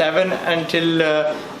7 until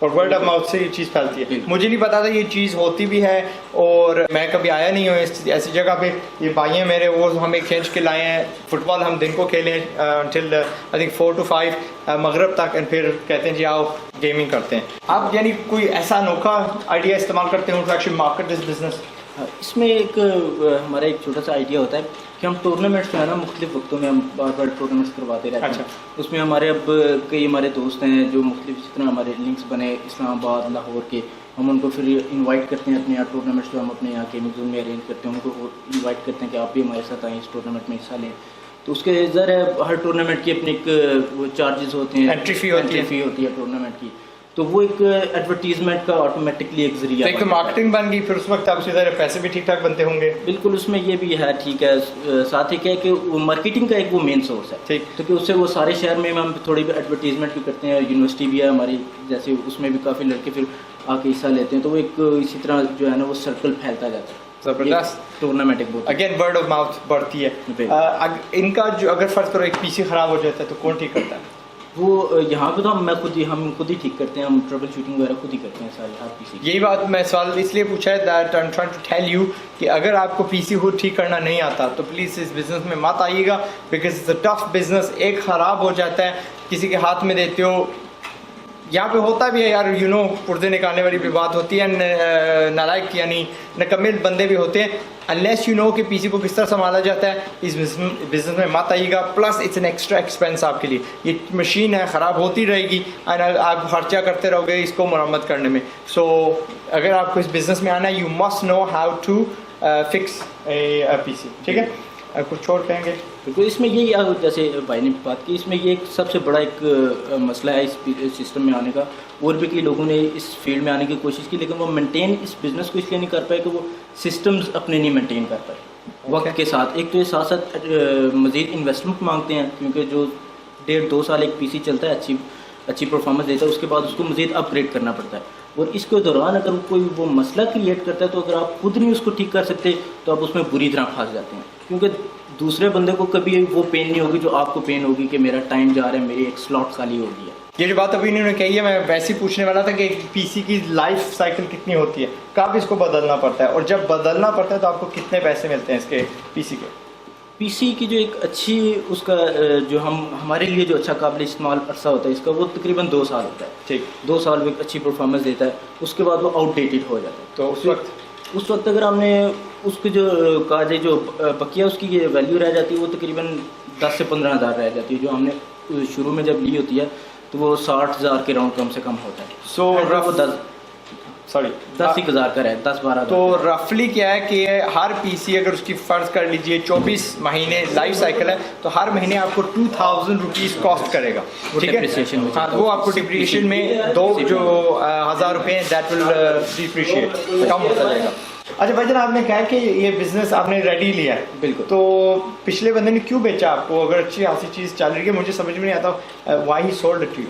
اور word of mouth سے یہ چیز پھیلتی ہے. بالکل. مجھے نہیں پتا تھا یہ چیز ہوتی بھی ہے, اور میں کبھی آیا نہیں ہوں ایسی جگہ پہ. یہ بھائی ہیں میرے, وہ ہمیں کھینچ کے لائے ہیں. فٹ بال ہم دن کو کھیلیں انٹل آئی تھنک 4 to 5 مغرب تک, اینڈ پھر کہتے ہیں جی آؤ گیمنگ کرتے ہیں. آپ یعنی کوئی ایسا انوکھا آئیڈیا استعمال کرتے ہیں to actually market this business? اس میں ایک ہمارا ایک چھوٹا سا آئیڈیا ہوتا ہے کہ ہم ٹورنامنٹس جو ہے نا مختلف وقتوں میں ہم بار بار ٹورنامنٹس کرواتے رہتے ہیں. اچھا. اس میں ہمارے اب کئی ہمارے دوست ہیں جو مختلف جس طرح ہمارے لنکس بنے اسلام آباد, لاہور کے, ہم ان کو پھر انوائٹ کرتے ہیں اپنے یہاں ٹورنامنٹس جو ہم اپنے یہاں گیمنگ زون میں ارینج کرتے ہیں, ان کو انوائٹ کرتے ہیں کہ آپ بھی ہمارے ساتھ آئیں, اس ٹورنامنٹ میں حصہ لیں. تو اس کے ذرا ہر ٹورنامنٹ کی اپنے ایک وہ چارجز ہوتے ہیں, انٹری فی ہوتی ہے ٹورنامنٹ کی. تو وہ ایک ایڈورٹیزمنٹ کا آٹومیٹکلی ایک ذریعہ ایک تو مارکیٹنگ بن گئی, پھر اس وقت آپ سے ذرا پیسے بھی ٹھیک ٹھاک بنتے ہوں گے. بالکل, اس میں یہ بھی ہے ٹھیک ہے. ساتھ ہی کیا ہے کہ وہ مارکیٹنگ کا ایک وہ مین سورس ہے. ٹھیک. تو کہ اس سے وہ سارے شہر میں ہم تھوڑی بھی ایڈورٹیزمنٹ بھی کرتے ہیں. یونیورسٹی بھی ہے ہماری جیسے, اس میں بھی کافی لڑکے پھر آ کے حصہ لیتے ہیں. تو وہ ایک اسی طرح جو ہے نا وہ سرکل پھیلتا جاتا ہے. زبردست ٹورنامنٹ ایک بہت اگین ورڈ آف ماؤتھ بڑھتی ہے. ان کا جو اگر فرض کرو ایک پی سی خراب ہو جاتا ہے تو کون ٹھیک کرتا ہے؟ وہ یہاں پہ تو ہم خود ہی ٹھیک کرتے ہیں. ہم ٹربل شوٹنگ وغیرہ خود ہی کرتے ہیں سارے ہر پی سی. یہی بات میں سوال اس لیے پوچھا ہے that I am trying to tell you کہ اگر آپ کو پی سی خود ٹھیک کرنا نہیں آتا تو پلیز اس بزنس میں مت آئیے گا, because it's a tough business. ایک خراب ہو جاتا ہے, کسی کے ہاتھ میں دیتے ہو, یہاں پہ ہوتا بھی ہے یار, یو نو پردے نکالنے والی بھی بات ہوتی ہے. نالائق یعنی نکمل بندے بھی ہوتے ہیں. انلیس یو نو کہ پی سی کو کس طرح سنبھالا جاتا ہے, اس بزنس میں مت آئیے گا. Plus it's an extra expense آپ کے لیے. یہ مشین ہے, خراب ہوتی رہے گی, آپ خرچہ کرتے رہو گے اس کو مرمت کرنے میں. سو اگر آپ کو اس بزنس میں آنا ہے, you must know how to fix a PC. ٹھیک ہے, کچھ اور کہیں گے؟ بالکل, اس میں یہی جیسے بھائی نے بات کی, اس میں یہ ایک سب سے بڑا ایک مسئلہ ہے اس سسٹم میں آنے کا. اور بھی کئی لوگوں نے اس فیلڈ میں آنے کی کوشش کی, لیکن وہ مینٹین اس بزنس کو اس لیے نہیں کر پائے کہ وہ سسٹمز اپنے نہیں مینٹین کر پائے وقت کے ساتھ. ایک تو یہ ساتھ ساتھ مزید انویسٹمنٹ مانگتے ہیں, کیونکہ جو 1.5-2 سال ایک پی سی چلتا ہے, اچھی پرفارمنس دیتا ہے, اس کے بعد اس کو مزید اپ گریڈ کرنا پڑتا ہے. اور اس کے دوران اگر کوئی وہ مسئلہ کریٹ کرتا ہے تو اگر آپ خود نہیں اس کو ٹھیک کر سکتے تو آپ اس میں بری طرح پھنس جاتے ہیں, کیونکہ دوسرے بندے کو کبھی وہ پین نہیں ہوگی جو آپ کو پین ہوگی کہ میرا ٹائم جا رہا ہے, میری ایک سلاٹ خالی ہو گئی ہے. یہ جو بات ابھی انہوں نے کہی ہے, میں ویسے ہی پوچھنے والا تھا کہ ایک پی سی کی لائف سائیکل کتنی ہوتی ہے, کب اس کو بدلنا پڑتا ہے, اور جب بدلنا پڑتا ہے تو آپ کو کتنے پیسے ملتے ہیں اس کے پی سی کے؟ پی سی کی جو ایک اچھی اس کا جو ہمارے لیے جو اچھا قابل استعمال عرصہ ہوتا ہے اس کا, وہ تقریباً 2 سال ہوتا ہے. ٹھیک, 2 سال وہ ایک اچھی پرفارمنس دیتا ہے, اس کے بعد وہ آؤٹ ڈیٹڈ ہو جاتا ہے. تو اس وقت اگر ہم نے اس کی جو کاج جو بقیہ اس کی یہ ویلیو رہ جاتی ہے, وہ تقریباً 10 سے 15 ہزار رہ جاتی ہے. جو ہم نے شروع میں جب لی ہوتی ہے تو وہ 60,000 کے راؤنڈ کم سے کم ہوتا ہے. سو وہ 10,000 کا ہے, 10-12. تو رفلی کیا ہے کہ ہر پی سی اگر اس کی فرض کر لیجئے 24 مہینے لائف سائیکل ہے تو ہر مہینے آپ کو 2,000 روپیز کاسٹ کرے گا. ٹھیک ہے, ہاں, وہ آپ کو ڈپریشن میں 2,000 روپے دیٹ ول ڈپریشیٹ, کم ہوتا جائے گا. اچھا بھائی جان, آپ نے کہا کہ یہ بزنس آپ نے ریڈی لیا ہے. بالکل. تو پچھلے بندے نے کیوں بیچا آپ کو اگر اچھی خاصی چیز چل رہی ہے؟ مجھے سمجھ میں نہیں آتا why he sold it to you.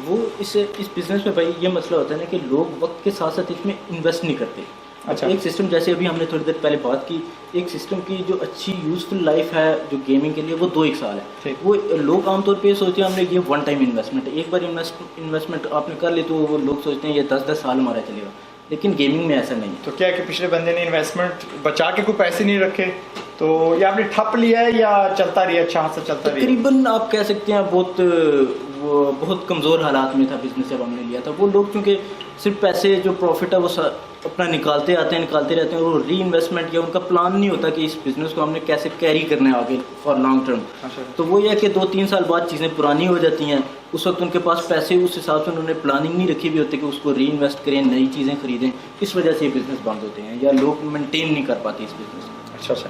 وہ اس بزنس میں بھائی یہ مسئلہ ہوتا ہے نا کہ لوگ وقت کے ساتھ ساتھ اس میں انویسٹ نہیں کرتے. اچھا, ایک سسٹم جیسے ابھی ہم نے تھوڑی دیر پہلے بات کی, ایک سسٹم کی جو اچھی یوزفل لائف ہے جو گیمنگ کے لیے وہ 2-1 سال ہے. وہ لوگ عام طور پہ سوچتے ہیں ہم نے یہ 1 ٹائم انویسٹمنٹ ہے, ایک بار انویسٹمنٹ آپ نے کر لی تو وہ لوگ سوچتے ہیں یہ 10-10 سال ہمارا چلے گا, لیکن گیمنگ میں ایسا نہیں. تو کیا کہ پچھلے بندے نے انویسٹمنٹ بچا کے کوئی پیسے نہیں رکھے, تو یہ آپ نے ٹھپ لیا ہے یا چلتا رہا, اچھا سے چلتا رہا؟ تقریباً آپ کہہ سکتے ہیں بہت کمزور حالات میں تھا بزنس جب ہم نے لیا تھا. وہ لوگ چونکہ صرف پیسے جو پروفٹ ہے وہ اپنا نکالتے رہتے ہیں, اور ری انویسٹمنٹ یا ان کا پلان نہیں ہوتا کہ اس بزنس کو ہم نے کیسے کیری کرنا ہے آگے فار لانگ ٹرم. تو وہ یہ ہے کہ 2-3 سال بعد چیزیں پرانی ہو جاتی ہیں, اس وقت ان کے پاس پیسے اس حساب سے انہوں نے پلاننگ نہیں رکھی بھی ہوتی کہ اس کو ری انویسٹ کریں, نئی چیزیں خریدیں. اس وجہ سے یہ بزنس بند ہوتے ہیں یا لوگ مینٹین نہیں کر پاتے اس بزنس کو. اچھا,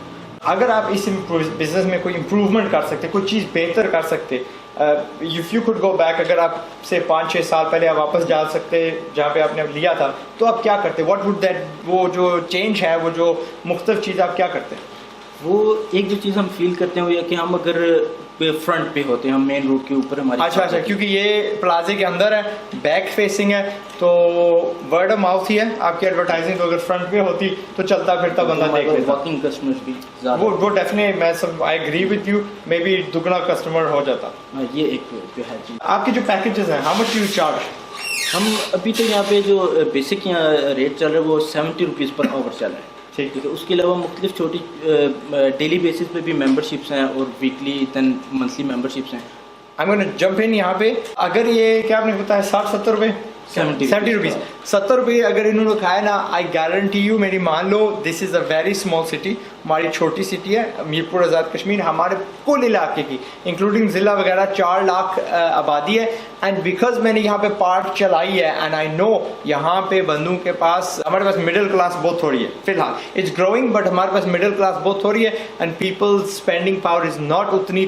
اگر آپ اس بزنس میں کوئی امپروومنٹ کر سکتے, کوئی چیز بہتر کر سکتے, if you could go back, اگر آپ سے 5-6 سال پہلے آپ واپس جا سکتے جہاں پہ آپ نے لیا تھا, تو آپ کیا کرتے؟ what would that, وہ جو چینج ہے, وہ جو مختلف چیز آپ کیا کرتے؟ وہ ایک جو چیز ہم فیل کرتے ہیں وہ یہ کہ ہم اگر فرنٹ پہ ہوتے ہیں, ہم مین روڈ کے اوپر ہماری. اچھا, کیونکہ یہ پلازے کے اندر ہے, بیک فیسنگ ہے, تو ورڈ آف ماؤتھ ہی ہے آپ کی ایڈورٹائزنگ. تو اگر فرنٹ پہ ہوتی تو چلتا پھرتا بندہ دیکھ لیتا. واکنگ کسٹمر بھی وہ ڈیفینیٹلی, میں سب I agree with you, maybe دگنا کسٹمر ہو جاتا. یہ ایک جو ہے چیز. آپ کے جو پیکیجز ہیں, ہاؤ مچ یو چارج ہم ابھی تو یہاں پہ جو بیسک یہاں ریٹ چل رہا ہے وہ 70 روپیز پر آور چل رہا ہے. ٹھیک ہے. اس کے علاوہ مختلف چھوٹی ڈیلی بیسس پہ بھی ممبرشپس ہیں اور ویکلی دین منتھلی ممبرشپس ہیں. I'm going to jump in یہاں پہ. اگر یہ کیا آپ نے بتایا 60-70 روپے 70 روپیز 70 روپے اگر انہوں نے کھایا نا, آئی گارنٹی یو, میری مان لو دس از اے ویری اسمال سٹی, ہماری چھوٹی سٹی ہے میرپور آزاد کشمیر, ہمارے کل علاقے کی انکلوڈنگ ضلع وغیرہ 4 لاکھ آبادی ہے. اینڈ بیکاز میں نے یہاں پہ پارٹ چلائی ہے اینڈ آئی نو یہاں پہ بندوں کے پاس, ہمارے پاس مڈل کلاس بہت تھوڑی ہے فی الحال, اٹس گروئنگ بٹ ہمارے پاس مڈل کلاس بہت تھوڑی ہے and people spending power is not اتنی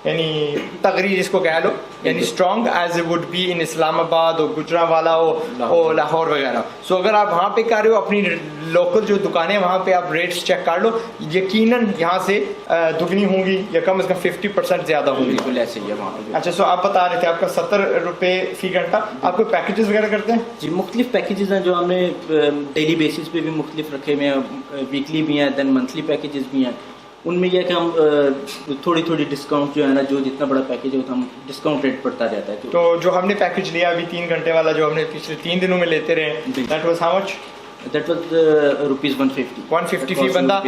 یعنی تغری جس کو کہہ لو, یعنی strong as a would be in Islamabad اور گجرانوالا ہو لاہور وغیرہ. سو اگر آپ وہاں پہ کر رہے ہو اپنی لوکل جو دکانیں وہاں پہ آپ ریٹس چیک کر لو, یقیناً یہاں سے دگنی ہوں گی یا کم از کم 50% زیادہ ہوں گی. بالکل ایسے ہی ہے وہاں پہ. اچھا, سو آپ بتا رہے تھے آپ کا 70 روپے فی گھنٹہ, آپ کو پیکیجز وغیرہ کرتے ہیں؟ جی مختلف پیکیجز ہیں جو ہم نے ڈیلی بیسس پہ بھی مختلف رکھے ہوئے ہیں, ویکلی بھی ہیں دین منتھلی پیکیجز بھی ہیں. ان میں یہ ہے کہ ہم تھوڑی ڈسکاؤنٹ جو ہے نا, جو جتنا بڑا پیکیج ہے ہم ڈسکاؤنٹ ریٹ پڑتا جاتا ہے. تو جو ہم نے پیکیج لیا ابھی 3 گھنٹے والا جو ہم نے پچھلے 3 دنوں میں لیتے رہے, that was how much? That was rupees 150 فی بندہ.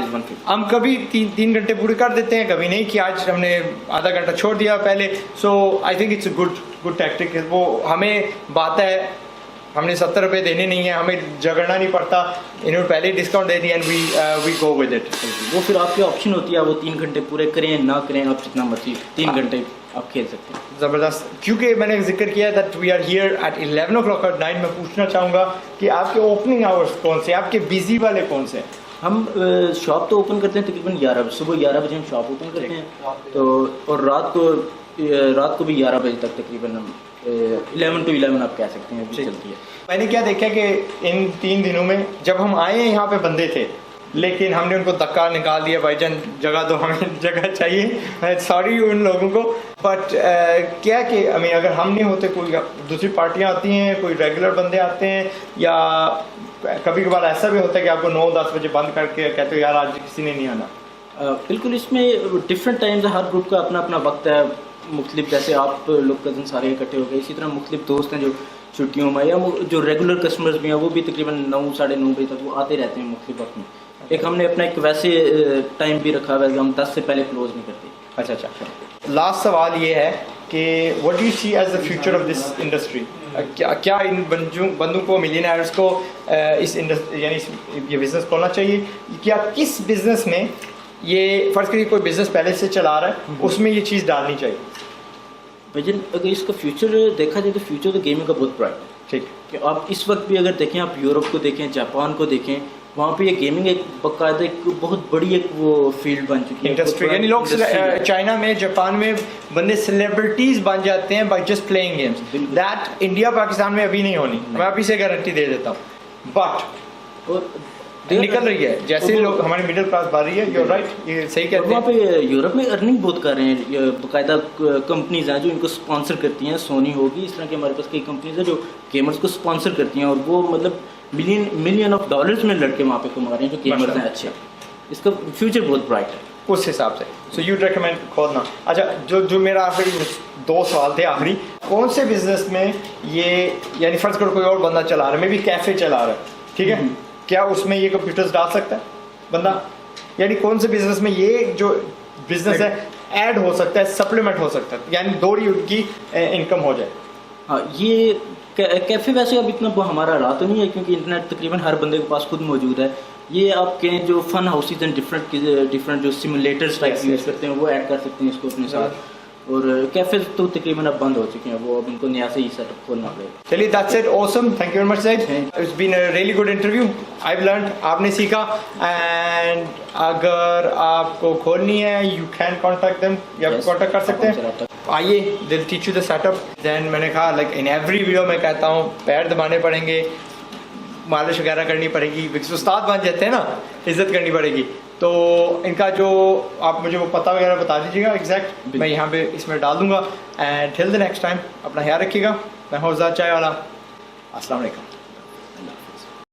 ہم کبھی 3 گھنٹے پورے کر دیتے ہیں, کبھی نہیں کہ آج ہم نے آدھا گھنٹہ چھوڑ دیا پہلے. So I think it's a good tactic. وہ ہمیں بات ہے, ہم نے 70 روپے دینے نہیں ہیں, ہمیں جھگڑنا نہیں پڑتا, انہوں نے پہلے ہی ڈسکاؤنٹ دے دیا and we go with it. وہ پھر آپ کی آپشن ہوتی ہے, وہ 3 گھنٹے پورے کریں نہ کریں, آپ جتنا مرضی 3 گھنٹے آپ کھیل سکتے ہیں. زبردست. کیونکہ میں نے ذکر کیا that we are here at 11 o'clock at night, میں پوچھنا چاہوں گا کہ آپ کے اوپننگ آورس کون سے, آپ کے بیزی والے کون سے؟ ہم شاپ تو اوپن کرتے ہیں تقریباً 11 صبح 11 بجے ہم شاپ اوپن کرتے ہیں, تو اور رات کو بھی 11 بجے تک تقریباً ہم 11 to 11 آپ کہہ سکتے ہیں چلتی ہے. میں نے کیا دیکھا کہ ان 3 دنوں میں جب ہم آئے ہیں یہاں پہ بندے تھے, لیکن ہم نے ان کو دھکا نکال دیا, بھائی جان جگہ تو ہمیں جگہ چاہیے, سوری ان لوگوں کو. بٹ کیا کہ اگر ہم نہیں ہوتے, کوئی دوسری پارٹیاں آتی ہیں, کوئی ریگولر بندے آتے ہیں, یا کبھی کبھار ایسا بھی ہوتا ہے کہ آپ کو 9-10 بجے بند کر کے کہتے ہو یار آج کسی نے نہیں آنا. بالکل, اس میں ڈفرینٹ ٹائمز ہر گروپ کا اپنا اپنا وقت ہے مختلف. جیسے آپ لوگ کزن سارے اکٹھے ہو گئے, اسی طرح مختلف دوست ہیں جو چھٹیوں میں, یا جو ریگولر کسٹمرز بھی ہیں وہ بھی تقریباً 9-9:30 بجے تک وہ آتے رہتے ہیں مختلف وقت میں. ایک ہم نے اپنا ایک ویسے ٹائم بھی رکھا ہوا ہے کہ ہم 10 سے پہلے کلوز نہیں کرتے. اچھا, لاسٹ سوال یہ ہے کہ what do you see as the future of this industry? کیا ان بندوں کو, ملینئرز کو اس یعنی یہ بزنس کھولنا چاہیے؟ کیا کس بزنس میں یہ فرض کریے کوئی بزنس پہلے سے چلا رہا ہے, اس میں یہ چیز ڈالنی چاہیے؟ بھائی اگر اس کا فیوچر دیکھا جائے تو فیوچر تو گیمنگ کا بہت برائٹ ہے. ٹھیک, کہ آپ اس وقت بھی اگر دیکھیں, آپ یورپ کو دیکھیں, جاپان کو دیکھیں, وہاں پہ یہ گیمنگ ایک باقاعدہ ایک بہت بڑی ایک وہ فیلڈ بن چکی ہے, انڈسٹری. یعنی لوگ چائنا میں, جاپان میں بندے سیلیبریٹیز بن جاتے ہیں by just playing games. That India Pakistan میں ابھی نہیں ہونی, میں ابھی سے گارنٹی دے دیتا ہوں. بٹ نکل رہی ہے جیسے لوگ ہماری مڈل کلاس بڑھ رہی ہے. یو رائٹ, یہ صحیح کہتے ہیں. وہاں پہ یورپ میں ارننگ بہت کر رہے ہیں, باقاعدہ کمپنیز ہیں جو ان کو اسپانسر کرتی ہیں, سونی ہوگی, اس طرح کے ہمارے پاس کئی کمپنیز ہیں جو گیمرز کو اسپانسر کرتی ہیں, اور وہ مطلب ملین آف ڈالرز میں لڑکے وہاں پہ کما رہے ہیں جو گیمرز ہیں اچھے. اس کا فیوچر بہت برائٹ ہے اس حساب سے. سو یو ریکمینڈ کھولنا. اچھا, جو میرا آخری 2 سوال تھے آخری, کون سے بزنس میں یہ, یعنی فرض کرو کوئی اور بندہ چلا رہا ہے, میں بھی کیفے چلا رہا ہے, ٹھیک ہے, کیا اس میں یہ کمپیوٹرز ڈال سکتا ہے بندہ؟ یعنی کون سے بزنس میں یہ جو بزنس ہے ایڈ ہو سکتا ہے, سپلیمنٹ ہو سکتا ہے, یعنی دوڑی ان کی انکم ہو جائے؟ ہاں, یہ کیفے ویسے اب اتنا ہمارا رہا تو نہیں ہے کیونکہ انٹرنیٹ تقریباً ہر بندے کے پاس خود موجود ہے. یہ آپ کے جو فن ہاؤسز ہیں ڈفرینٹ جو سیمولیٹرز ٹائپ یوز کرتے ہیں وہ ایڈ کر سکتے ہیں اس کو اپنے ساتھ. اور کیفیز تو تقریباً اب بند ہو چکے ہیں, وہ اب ان کو نیا سے ہی سیٹ اپ کھولنا پڑے گا. چلیے, that's it, awesome, thank you very much Syed, it's been a really good interview, I have learned, آپ نے سیکھا. اینڈ اگر آپ کو کھولنی ہے یو کین کانٹیکٹ دیم, یا کانٹیکٹ کر سکتے ہیں. آئیے, they will teach you the setup. Then میں نے کہا لائک ان ایوری ویڈیو میں کہتا ہوں پیر دبانے پڑیں گے, مالش وغیرہ کرنی پڑے گی, بکس استاد بن جاتے ہیں نا, عزت کرنی پڑے گی. تو ان کا جو آپ مجھے وہ پتہ وغیرہ بتا دیجیے گا ایگزیکٹ, میں یہاں پہ اس میں ڈال دوں گا. And till the next time, اپنا خیال رکھیے گا. میں ہوں زاد چائے والا, السلام علیکم.